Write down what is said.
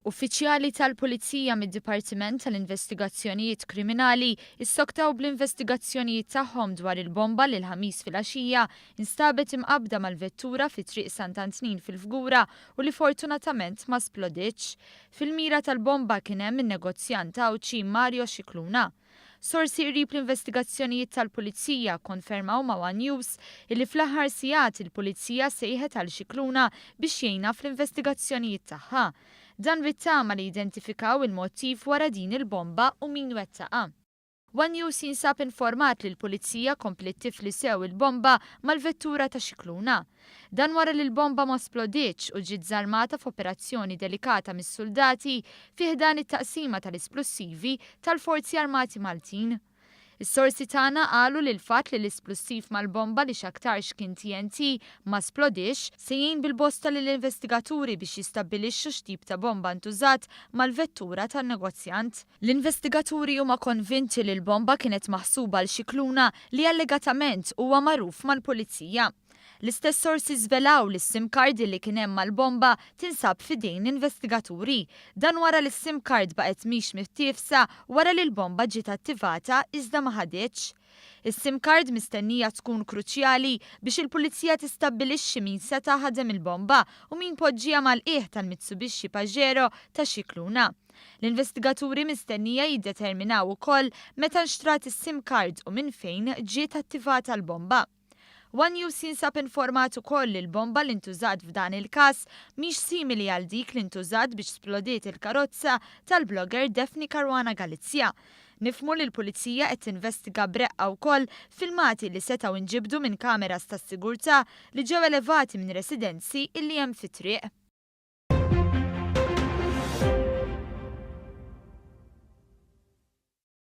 Uffiċjali tal-Pulizija mid-Dipartiment tal-Investigazzjonijiet Kriminali ssoktaw bl-investigazzjonijiet tagħhom dwar il-bomba l-Ħamis fil-għaxija nstabet imqabbda mal-vettura fi triq Sant'Antnin fil-Fgura u li fortunatament ma sploditx. Fil-mira tal-bomba kien hemm in-negozjant Mario Xikluna. Sorsi qrib l-investigazzjonijiet tal-Pulizija konfermaw ma' One News illi fl-aħħar sigħat il-Pulizija sejħet għal Xikluna biex jgħinha fl-investigazzjonijiet tagħha. Dan bit-tama li jidentifikaw il-mottiv wara din il-bomba u min wettaqha. One News jinsab informat li l-Pulizija komplet tifli sew il-bomba mal-vettura ta' Xikluna. Dan wara li l-bomba ma sploditx u ġiet żarmata f'operazzjoni delikata mis-soldati fih dan it-taqsima tal-isplussivi tal-Forzi Armati Maltin. Is-sorsi tagħna qalu li l-fatt li l-isplussiv mal-bomba li x'aktarx kien TNT ma splodix se jgħin bil-bosta lill-investigaturi biex jistabbilixxu x'tip ta' bomba ntużat mal-vettura tan-negozjant. L-investigaturi huma konvinti li l-bomba kienet maħsuba l Xikluna li allegatament huwa magħruf mal-Pulizija. L-istess sorsi żvelaw li s-sim card li kien hemm mal-bomba tinsab f'idejn investigaturi. Dan wara li s-sim card baqgħet mhix miftiefsa wara li l-bomba ġiet attivata iżda ma ħadetx. Is-sim card mistennija tkun kruċjali biex il-Pulizija tistabbilixxi min seta' ħadem il-bomba u min poġġiha mal-qiegħ tal-Mitsubishi Pajero ta' Xikluna. L-investigaturi mistennija jiddeterminaw ukoll meta nxtrat is-sim card u minn fejn ġiet attivata l-bomba. One News jinsab informat ukoll li l-bomba li ntużat f'dan il-każ mhix simili għal dik li ntużat biex splodiet il-karozza tal-blogger Defni Karwana Galizja. Nifhmu li l-Pulizija qed tinvestiga b'reqqa wkoll filmati li setgħu nġibdu minn kameras tas-sigurtà li ġew elevati minn residenzi illi hemm fit-triq.